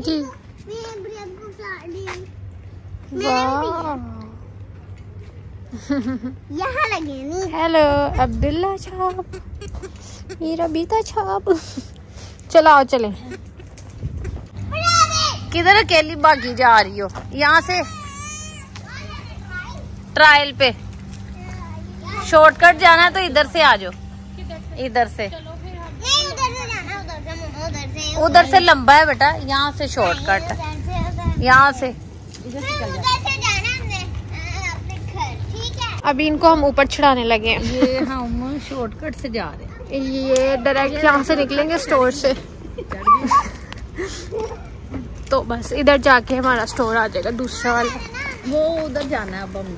की। यहाँ लगे नहीं। हेलो अब्दुल्ला छाप, मेरा बीता छाप। चलो आओ चले। किधर अकेली भागी जा रही हो? यहाँ से ट्रायल पे शॉर्टकट जाना है तो इधर से आ जाओ। इधर से नहीं, उधर से जाना, उधर से लंबा है बेटा, यहाँ से शॉर्टकट है। यहाँ से उधर से जाना हमने अपने घर, ठीक है। अभी इनको हम ऊपर चढ़ाने लगे हैं। ये हम शॉर्टकट से जा रहे हैं। ये डायरेक्ट यहाँ से निकलेंगे स्टोर से। तो बस इधर जाके हमारा स्टोर आ जाएगा, दूसरा वाला। वो उधर जाना है अब हम।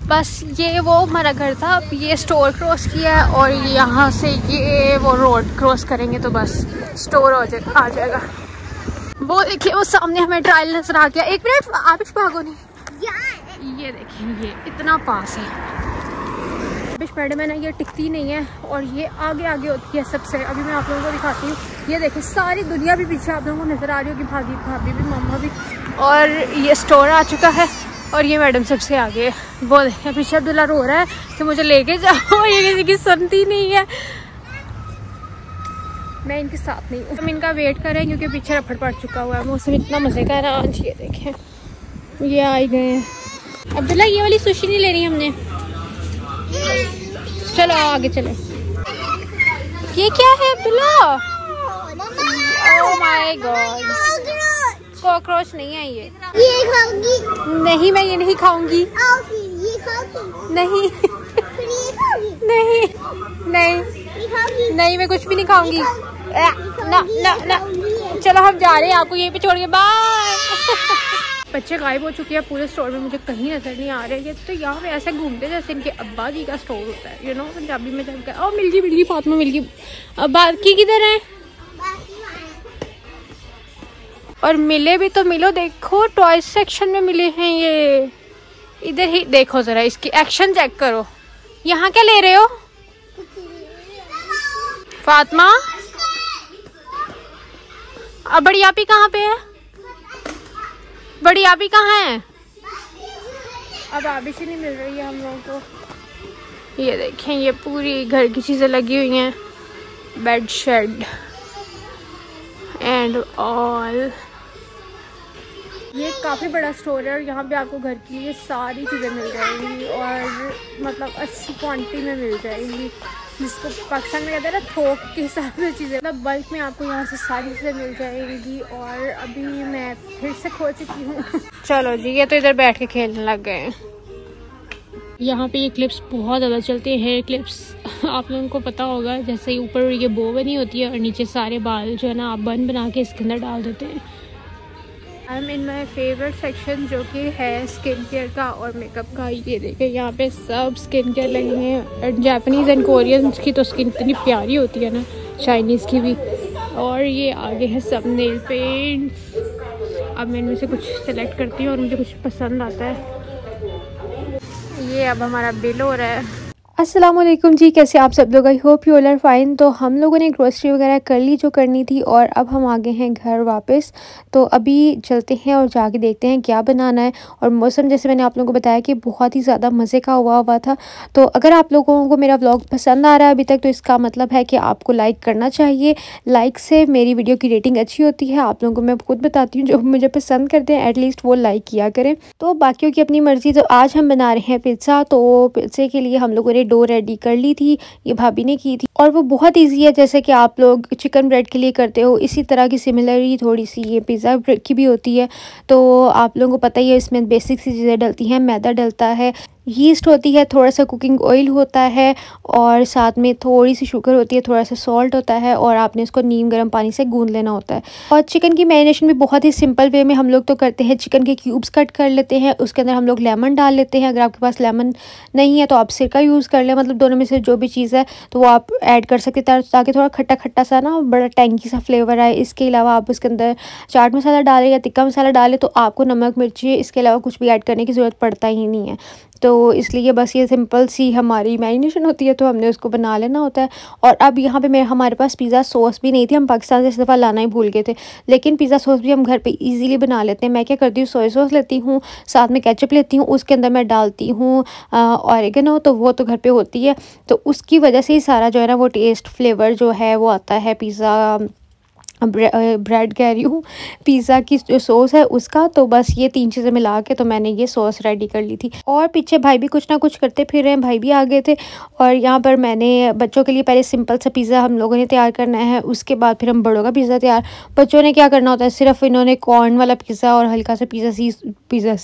बस ये वो हमारा घर था। अब ये स्टोर क्रॉस किया है और यहाँ से ये वो रोड क्रॉस करेंगे तो बस स्टोर आ जाएगा। वो देखिए वो सामने हमें ट्रायल नजर आ गया। 1 मिनट आप भागो नहीं। ये देखिए ये इतना पास है। मैडम है ना, ये टिकती नहीं है और ये आगे आगे होती है सबसे। अभी मैं आप लोगों को दिखाती हूँ। ये देखिए सारी दुनिया भी पीछे आप लोगों को नजर आ रही होगी, भाभी भी, मामा भी। और ये स्टोर आ चुका है और ये मैडम सबसे आगे है। वो देखिए पीछे अब्दुल्ला रो रहा है कि मुझे लेके जाओ। ये किसी की सुनती नहीं है। मैं इनके साथ नहीं हूँ। हम इनका वेट कर रहे हैं क्योंकि पीछे रफड़ पड़ चुका हुआ है। मौसम इतना मजे का है ना आज। ये देखें ये आ गए हैं। अब्दुल्ला ये वाली सुशी नहीं लेनी हमने। चलो आगे चले। ये क्या है Abdullah? Oh my God, cockroach नहीं है ये खाऊंगी। नहीं, मैं ये नहीं खाऊंगी। ये खाऊंगी। नहीं फिर ये खाऊंगी। नहीं नहीं ये खाऊंगी। नहीं, मैं कुछ भी नहीं खाऊंगी। ना ना ना, चलो हम जा रहे हैं आपको यहीं पे छोड़ के। बाय। बच्चे गायब हो चुके हैं पूरे स्टोर में, मुझे कहीं नजर नहीं आ रहे। ये तो यहाँ पे ऐसे घूमते जैसे इनके अब्बा जी का स्टोर होता है, यू नो पंजाबी में जब ओ मिल गई फातिमा मिल गई। अब बाकी किधर है? और मिले भी तो मिलो, देखो टॉय सेक्शन में मिले हैं ये। इधर ही देखो जरा, इसकी एक्शन चेक करो। यहाँ क्या ले रहे हो फातिमा? अब बड़ी आपी कहाँ पे है? बड़ी आपी कहाँ है? अब आबिश ही नहीं मिल रही है हम लोगों को। ये देखें ये पूरी घर की चीजें लगी हुई हैं, बेड शेड एंड ऑल। ये काफ़ी बड़ा स्टोर है और यहाँ पे आपको घर की ये सारी चीज़ें मिल जाएंगी और मतलब अच्छी क्वांटिटी में मिल जाएंगी, जिसको पाकिस्तान में कहते हैं ना थोक के हिसाब से चीज़ें, मतलब बल्क में आपको यहाँ से सारी चीज़ें मिल जाएंगी। और अभी मैं फिर से खो चुकी हूँ। चलो जी, ये तो इधर बैठ के खेलने लग गए हैं। यहाँ पे ये क्लिप्स बहुत ज़्यादा चलते हैं, हेयर क्लिप्स। आप लोगों को पता होगा, जैसे ऊपर ये बो बनी होती है और नीचे सारे बाल जो है ना आप बन बना के इसके अंदर डाल देते हैं। I am in my favourite section जो कि है स्किन केयर का और मेकअप का। ये देखें यहाँ पे सब स्किन केयर लगे हैं। जापानीज़ एंड कोरियंस की तो स्किन इतनी प्यारी होती है ना, चाइनीज़ की भी। और ये आगे है सब नेल पेंट्स। अब मैं इनमें से कुछ सेलेक्ट करती हूँ और मुझे कुछ पसंद आता है। ये अब हमारा बिल हो रहा है। अस्सलाम वालेकुम जी, कैसे आप सब लोग? I hope you all are fine. तो हम लोगों ने ग्रोसरी वगैरह कर ली जो करनी थी और अब हम आ गए हैं घर वापस। तो अभी चलते हैं और जाके देखते हैं क्या बनाना है। और मौसम जैसे मैंने आप लोगों को बताया कि बहुत ही ज़्यादा मज़े का हुआ था। तो अगर आप लोगों को मेरा व्लॉग पसंद आ रहा है अभी तक, तो इसका मतलब है कि आपको लाइक करना चाहिए। लाइक से मेरी वीडियो की रेटिंग अच्छी होती है। आप लोगों को मैं खुद बताती हूँ, जो मुझे पसंद करते हैं एटलीस्ट वो लाइक किया करें। तो बाकियों की अपनी मर्ज़ी। तो आज हम बना रहे हैं पिज़्ज़ा। तो पिज़्ज़े के लिए हम लोगों ने डो रेडी कर ली थी, ये भाभी ने की थी। और वो बहुत इजी है, जैसे कि आप लोग चिकन ब्रेड के लिए करते हो इसी तरह की सिमिलर थोड़ी सी ये पिज़्ज़ा ब्रेड की भी होती है। तो आप लोगों को पता ही है इसमें बेसिक सी चीज़ें डलती हैं। मैदा डलता है, यीस्ट होती है, थोड़ा सा कुकिंग ऑयल होता है और साथ में थोड़ी सी शुगर होती है, थोड़ा सा सॉल्ट होता है और आपने इसको नीम गर्म पानी से गूंद लेना होता है। और चिकन की मैरिनेशन भी बहुत ही सिंपल वे में हम लोग तो करते हैं। चिकन के क्यूब्स कट कर लेते हैं, उसके अंदर हम लोग लेमन डाल लेते हैं। अगर आपके पास लेमन नहीं है तो आप सिरका यूज़ कर लें, मतलब दोनों में से जो भी चीज़ है तो वो आप ऐड कर सकते हैं ताकि थोड़ा खट्टा खट्टा सा ना बड़ा टैंकी सा फ्लेवर आए। इसके अलावा आप उसके अंदर चाट मसाला डालें या टिक्का मसाला डालें तो आपको नमक मिर्ची इसके अलावा कुछ भी ऐड करने की ज़रूरत पड़ता ही नहीं है। तो इसलिए बस ये सिंपल सी हमारी मैरिनेशन होती है, तो हमने उसको बना लेना होता है। और अब यहाँ पे हमारे पास पिज़्ज़ा सॉस भी नहीं थी, हम पाकिस्तान से इस दफ़ा लाना ही भूल गए थे, लेकिन पिज़्ज़ा सॉस भी हम घर पे इजीली बना लेते हैं। मैं क्या करती हूँ, सोया सॉस लेती हूँ, साथ में केचप लेती हूँ, उसके अंदर मैं डालती हूँ ऑरिगेनो, तो वो तो घर पे होती है, तो उसकी वजह से ही सारा जो है ना वो टेस्ट फ्लेवर जो है वो आता है पिज़्ज़ा ब्रेड कह रही हूँ, पिज़्ज़ा की जो सॉस है उसका। तो बस ये 3 चीज़ें मिला के तो मैंने ये सॉस रेडी कर ली थी। और पीछे भाई भी कुछ ना कुछ करते फिर रहे हैं, भाई भी आ गए थे। और यहाँ पर मैंने बच्चों के लिए पहले सिंपल सा पिज़्ज़ा हम लोगों ने तैयार करना है, उसके बाद फिर हम बड़ों का पिज़्ज़ा तैयार। बच्चों ने क्या करना होता है, सिर्फ इन्होंने कॉर्न वाला पिज़्ज़ा और हल्का सा पिज़्ज़ा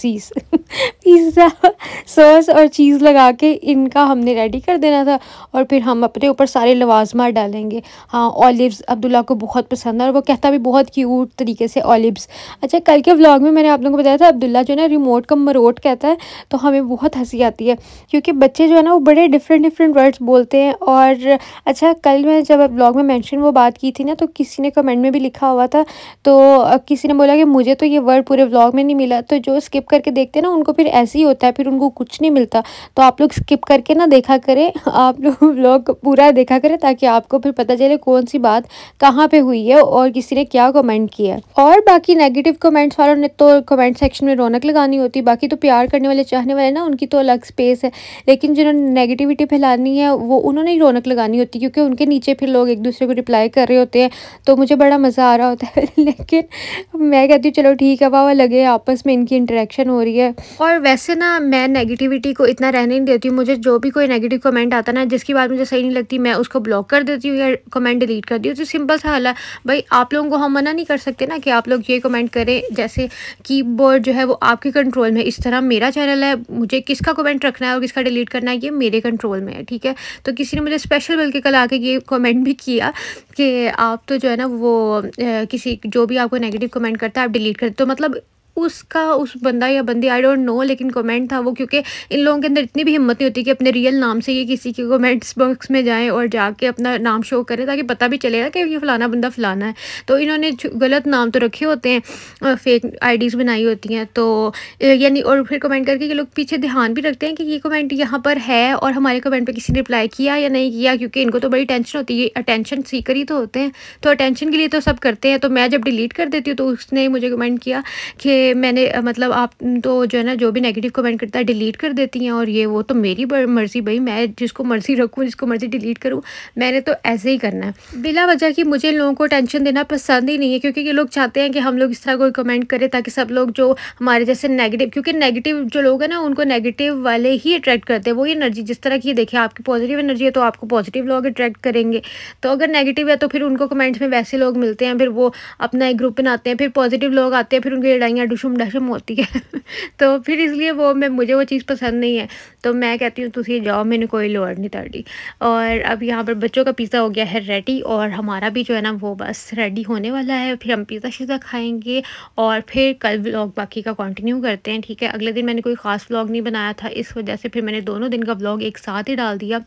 सॉस और चीज़ लगा के इनका हमने रेडी कर देना था। और फिर हम अपने ऊपर सारे लवाजमा डालेंगे। हाँ, ऑलिव्स अब्दुल्ला को बहुत पसंद है और वो कहता भी बहुत क्यूट तरीके से ऑलिव्स। अच्छा, कल के व्लॉग में मैंने आप लोगों को बताया था अब्दुल्ला जो है ना रिमोट का मरोट कहता है, तो हमें बहुत हंसी आती है क्योंकि बच्चे जो है ना वो बड़े डिफरेंट वर्ड्स बोलते हैं। और अच्छा, कल मैं जब व्लॉग में मेंशन वो बात की थी ना, तो किसी ने कमेंट में भी लिखा हुआ था, तो किसी ने बोला कि मुझे तो ये वर्ड पूरे व्लॉग में नहीं मिला। तो जो स्किप करके देखते हैं ना उनको फिर ऐसे ही होता है, फिर उनको कुछ नहीं मिलता। तो आप लोग स्किप करके ना देखा करें, आप लोग व्लॉग पूरा देखा करें ताकि आपको फिर पता चले कौन सी बात कहाँ पे हुई है और किसी ने क्या कमेंट किया है। और बाकी नेगेटिव कमेंट्स वालों ने तो कमेंट सेक्शन में रौनक लगानी होती है, बाकी तो प्यार करने वाले चाहने वाले ना उनकी तो अलग स्पेस है, लेकिन जिन्होंने नेगेटिविटी फैलानी है वो उन्होंने ही रौनक लगानी होती है क्योंकि उनके नीचे फिर लोग एक दूसरे को रिप्लाई कर रहे होते हैं। तो मुझे बड़ा मज़ा आ रहा होता है लेकिन मैं कहती हूँ चलो ठीक है, वाह लगे आपस में इनकी इंटरेक्शन हो रही है। और वैसे ना मैं नेगेटिविटी को इतना रहने नहीं देती हूँ, मुझे जो भी कोई नेगेटिव कमेंट आता ना जिसकी बात मुझे सही नहीं लगती मैं उसको ब्लॉक कर देती हूँ या कमेंट डिलीट कर दी हूँ। तो सिंपल सा हल है भाई, आप लोगों को हम मना नहीं कर सकते ना कि आप लोग ये कमेंट करें, जैसे कीबोर्ड जो है वो आपके कंट्रोल में, इस तरह मेरा चैनल है, मुझे किसका कमेंट रखना है और किसका डिलीट करना है ये मेरे कंट्रोल में है, ठीक है। तो किसी ने मुझे स्पेशल बल्कि कल आके ये कमेंट भी किया कि आप तो जो है ना वो किसी जो भी आपको नेगेटिव कमेंट करता है आप डिलीट करते, तो मतलब उसका उस बंदा या बंदी आई डोंट नो, लेकिन कमेंट था वो, क्योंकि इन लोगों के अंदर इतनी भी हिम्मत नहीं होती कि अपने रियल नाम से ये किसी के कमेंट्स बॉक्स में जाएं और जाके अपना नाम शो करें ताकि पता भी चलेगा कि ये फ़लाना बंदा फ़लाना है। तो इन्होंने गलत नाम तो रखे होते हैं, फेक आईडीज़ बनाई होती हैं, तो यानी और फिर कमेंट करके ये लोग पीछे ध्यान भी रखते हैं कि ये कमेंट यहाँ पर है और हमारे कमेंट पर किसी ने रिप्लाई किया या नहीं किया, क्योंकि इनको तो बड़ी टेंशन होती है, अटेंशन सीकर ही तो होते हैं, तो अटेंशन के लिए तो सब करते हैं। तो मैं जब डिलीट कर देती हूँ तो उसने मुझे कमेंट किया कि मैंने मतलब आप तो जो है ना जो भी नेगेटिव कमेंट करता है डिलीट कर देती हैं और ये वो, तो मेरी मर्ज़ी भाई, मैं जिसको मर्ज़ी रखूँ जिसको मर्ज़ी डिलीट करूँ, मैंने तो ऐसे ही करना है बिला वजह की। मुझे लोगों को टेंशन देना पसंद ही नहीं है क्योंकि ये लोग चाहते हैं कि हम लोग इस तरह कोई कमेंट करें ताकि सब लोग जो हमारे जैसे नेगेटिव, क्योंकि नेगेटिव जो लोग हैं ना उनको नेगेटिव वाले ही अट्रैक्ट करते हैं, वो एनर्जी जिस तरह की देखिए आपकी पॉजिटिव एनर्जी है तो आपको पॉजिटिव लोग अट्रैक्ट करेंगे, तो अगर नेगेटिव है तो फिर उनको कमेंट्स में वैसे लोग मिलते हैं, फिर वो अपना एक ग्रुप बनाते हैं, फिर पॉजिटिव लोग आते हैं, फिर उनकी लड़ाइयाँ डुशुम डशुम होती है तो फिर इसलिए मुझे वो चीज़ पसंद नहीं है। तो मैं कहती हूँ तुसी जाओ, मैंने कोई लोड़ नहीं ताड़ी। और अब यहाँ पर बच्चों का पिज़्ज़ा हो गया है रेडी और हमारा भी जो है ना वो बस रेडी होने वाला है, फिर हम पिज़्ज़ा शिज़्ज़ा खाएंगे और फिर कल व्लॉग बाकी का कंटिन्यू करते हैं, ठीक है। अगले दिन मैंने कोई ख़ास व्लॉग नहीं बनाया था, इस वजह से फिर मैंने दोनों दिन का व्लॉग एक साथ ही डाल दिया।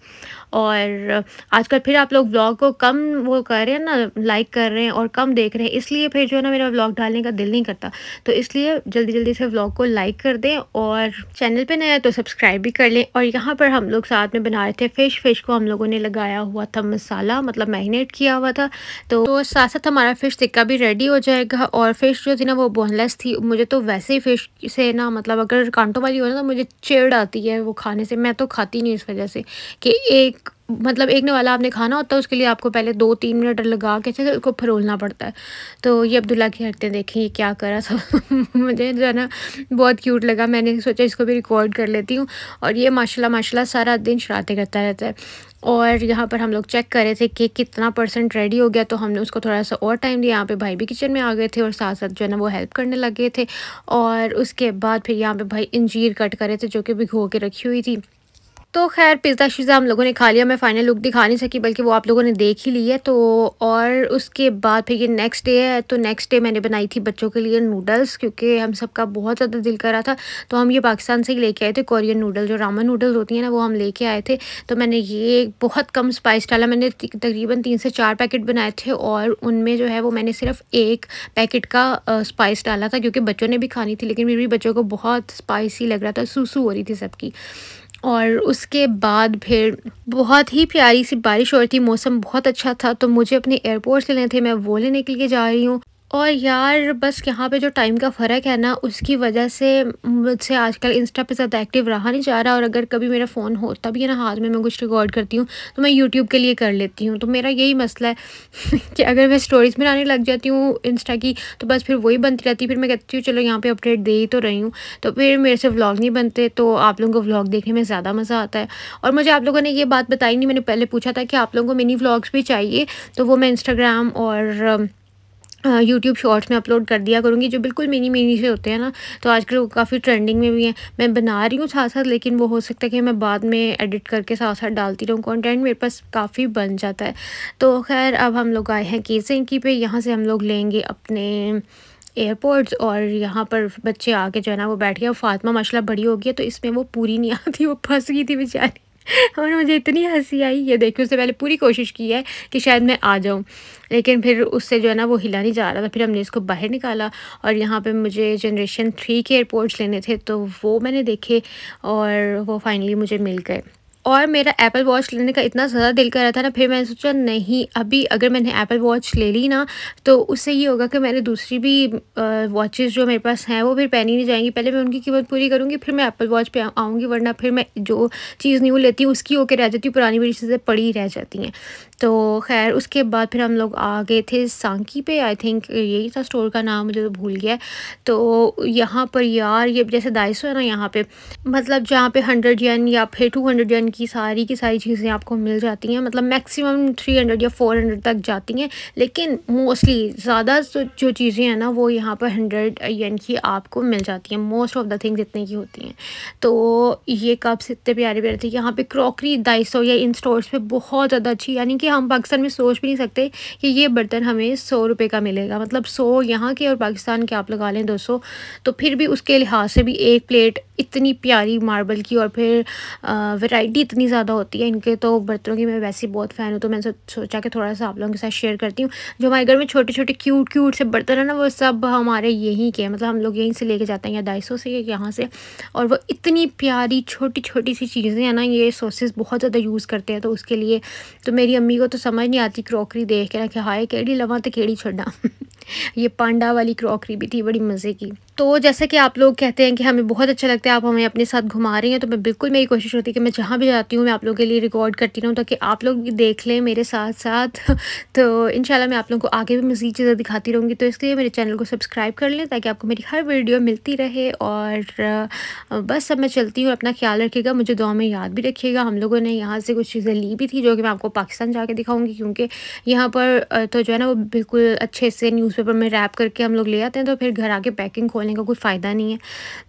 और आजकल फिर आप लोग व्लॉग को कम वो कर रहे हैं ना, लाइक कर रहे हैं और कम देख रहे हैं, इसलिए फिर जो है ना मेरा व्लॉग डालने का दिल नहीं करता। तो इसलिए जल्दी से व्लॉग को लाइक कर दें और चैनल पे नया है तो सब्सक्राइब भी कर लें। और यहाँ पर हम लोग साथ में बना रहे थे फ़िश को हम लोगों ने लगाया हुआ था मसाला, मतलब मैरिनेट किया हुआ था, तो साथ साथ हमारा फ़िश टिक्का भी रेडी हो जाएगा। और फ़िश जो थी ना वो बोनलेस थी, मुझे तो वैसे ही फ़िश से ना मतलब अगर कांटों वाली हो ना तो मुझे चिढ़ आती है वो खाने से, मैं तो खाती नहीं इस वजह से कि एक ने वाला आपने खाना होता है उसके लिए आपको पहले 2-3 मिनट लगा के अच्छे से उसको फरोलना पड़ता है। तो ये अब्दुल्ला की हरकतें देखें, ये क्या करा था मुझे जो है ना बहुत क्यूट लगा, मैंने सोचा इसको भी रिकॉर्ड कर लेती हूँ। और ये माशाल्लाह सारा दिन शरारतें करता रहता है। और यहाँ पर हम लोग चेक कर रहे थे कि कितना % रेडी हो गया, तो हमने उसको थोड़ा सा और टाइम दिया। यहाँ पे भाई भी किचन में आ गए थे और साथ साथ जो है ना वो हेल्प करने लगे थे। और उसके बाद फिर यहाँ पे भाई इंजीर कट कर रहे थे जो कि भिगो के रखी हुई थी। तो खैर पिज़्ज़ा शिज़्ज़ा हम लोगों ने खा लिया। मैं फ़ाइनल लुक दिखा नहीं सकी, बल्कि वो आप लोगों ने देख ही ली है। तो और उसके बाद फिर ये नेक्स्ट डे है। तो नेक्स्ट डे मैंने बनाई थी बच्चों के लिए नूडल्स, क्योंकि हम सबका बहुत ज़्यादा दिल कर रहा था। तो हम ये पाकिस्तान से ही लेके आए थे कोरियन नूडल, जो रामेन नूडल्स होती हैं ना, वो हम लेके आए थे। तो मैंने ये बहुत कम स्पाइस डाला। मैंने तकरीबन 3 से 4 पैकेट बनाए थे, और उनमें जो है वो मैंने सिर्फ 1 पैकेट का स्पाइस डाला था, क्योंकि बच्चों ने भी खानी थी। लेकिन मेरे भी बच्चों को बहुत स्पाइसी लग रहा था, सूसू हो रही थी सबकी। और उसके बाद फिर बहुत ही प्यारी सी बारिश हो रही थी, मौसम बहुत अच्छा था। तो मुझे अपने एयरपोर्ट लेने थे, मैं वो लेने के लिए जा रही हूँ। और यार बस यहाँ पे जो टाइम का फ़र्क है ना, उसकी वजह से मुझसे आजकल इंस्टा पे ज़्यादा एक्टिव रहा नहीं जा रहा। और अगर कभी मेरा फ़ोन होता भी है ना हाथ में, मैं कुछ रिकॉर्ड करती हूँ तो मैं यूट्यूब के लिए कर लेती हूँ। तो मेरा यही मसला है कि अगर मैं स्टोरीज़ बनाने लग जाती हूँ इंस्टा की, तो बस फिर वही बनती रहती है। फिर मैं कहती हूँ चलो यहाँ पे अपडेट दे ही तो रही हूँ, तो फिर मेरे से व्लॉग नहीं बनते। तो आप लोगों को व्लॉग देखने में ज़्यादा मज़ा आता है। और मुझे आप लोगों ने ये बात बताई नहीं, मैंने पहले पूछा था कि आप लोगों को मिनी व्लॉग्स भी चाहिए, तो वो मैं इंस्टाग्राम और यूट्यूब शॉर्ट्स में अपलोड कर दिया करूँगी, जो बिल्कुल मिनी मिनी से होते हैं ना। तो आजकल वो काफ़ी ट्रेंडिंग में भी हैं। मैं बना रही हूँ साथ साथ, लेकिन वो हो सकता है कि मैं बाद में एडिट करके साथ साथ डालती रहूँ। कंटेंट मेरे पास काफ़ी बन जाता है। तो खैर अब हम लोग आए हैं केसिंकी पे। यहाँ से हम लोग लेंगे अपने एयरपोर्ट्स, और यहाँ पर बच्चे आके जो है ना वो बैठ गया। फातिमा माशाल्लाह बड़ी हो गई है, तो इसमें वो पूरी नहीं आती, वो फंस गई थी बेचारी। और मुझे इतनी हंसी आई, ये देखिए उससे पहले पूरी कोशिश की है कि शायद मैं आ जाऊँ, लेकिन फिर उससे जो है ना वो हिला नहीं जा रहा था। फिर हमने इसको बाहर निकाला, और यहाँ पे मुझे जनरेशन 3 के एयरपोर्ट्स लेने थे, तो वो मैंने देखे और वो फाइनली मुझे मिल गए। और मेरा एप्पल वॉच लेने का इतना ज़्यादा दिल कर रहा था ना, फिर मैंने सोचा नहीं, अभी अगर मैंने एप्पल वॉच ले ली ना, तो उससे ये होगा कि मैंने दूसरी भी वॉचेस जो मेरे पास हैं वो फिर पहनी नहीं जाएंगी। पहले मैं उनकी कीमत पूरी करूँगी, फिर मैं एप्पल वॉच पे आऊँगी, वरना फिर मैं जो चीज़ न्यू लेती हूँ उसकी होकर रह जाती हूँ, पुरानी मेरी चीज़ें पड़ी रह जाती हैं। तो खैर उसके बाद फिर हम लोग आ गए थे सांकी पे, आई थिंक यही था स्टोर का नाम, मुझे तो भूल गया। तो यहाँ पर यार ये जैसे दाइसो है ना, यहाँ पे मतलब जहाँ पे 100 येन या फिर 200 येन की सारी चीज़ें आपको मिल जाती हैं। मतलब मैक्सिमम 300 या 400 तक जाती हैं, लेकिन मोस्टली ज़्यादा जो चीज़ें हैं ना वो यहाँ पर 100 येन की आपको मिल जाती हैं। मोस्ट ऑफ द थिंग्स इतने की होती हैं। तो ये कप्स इतने प्यारे प्यारे थे। यहाँ पे क्रॉकरी दाइसो या इन स्टोर्स पे बहुत ज़्यादा अच्छी, यानी कि हम पाकिस्तान में सोच भी नहीं सकते कि ये बर्तन हमें 100 रुपये का मिलेगा। मतलब 100 यहाँ के और पाकिस्तान के आप लगा लें 200, तो फिर भी उसके लिहाज से भी एक प्लेट इतनी प्यारी मार्बल की, और फिर वैरायटी इतनी ज़्यादा होती है इनके तो बर्तनों की। मैं वैसे ही बहुत फ़ैन हूँ, तो मैंने सोचा कि थोड़ा सा आप लोगों के साथ शेयर करती हूँ। जो हमारे घर में छोटे छोटे क्यूट से बर्तन है ना, वो सब हमारे यहीं के, मतलब हम लोग यहीं से लेके जाते हैं, या दाइसो से या यहाँ से। और वो इतनी प्यारी छोटी सी चीज़ें हैं ना, ये सॉसेस बहुत ज़्यादा यूज़ करते हैं, तो उसके लिए तो मेरी अम्मी को तो समझ नहीं आती क्रॉकरी देख के ना कि हाय केड़ी लवा तो केड़ी छड़ा। ये पांडा वाली क्रॉकरी भी थी, बड़ी मज़े की। तो जैसे कि आप लोग कहते हैं कि हमें बहुत अच्छा लगता है, आप हमें अपने साथ घुमा रही हैं, तो मैं बिल्कुल, मेरी कोशिश होती है कि मैं जहाँ भी जाती हूँ मैं आप लोगों के लिए रिकॉर्ड करती रहूँ, ताकि आप लोग भी देख लें मेरे साथ साथ। तो इंशाल्लाह मैं आप लोगों को आगे भी मज़ीद चीज़ें दिखाती रहूँगी। तो इसलिए मेरे चैनल को सब्सक्राइब कर लें, ताकि आपको मेरी हर वीडियो मिलती रहे। और बस अब मैं चलती हूँ, अपना ख्याल रखिएगा, मुझे दुआ में याद भी रखिएगा। हम लोगों ने यहाँ से कुछ चीज़ें ली भी थी, जो कि मैं आपको पाकिस्तान जाके दिखाऊँगी, क्योंकि यहाँ पर तो जो है ना वो बिल्कुल अच्छे से न्यूज़पेपर में रैप करके हम लोग ले आते हैं, तो फिर घर आके पैकिंग खोलने का कोई फ़ायदा नहीं है।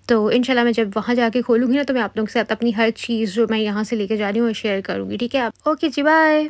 तो इंशाल्लाह मैं जब वहाँ जाके खोलूँगी ना, तो मैं आप लोगों के साथ अपनी हर चीज़ जो मैं यहाँ से लेके जा रही हूँ वो शेयर करूँगी। ठीक है, ओके जी, बाय।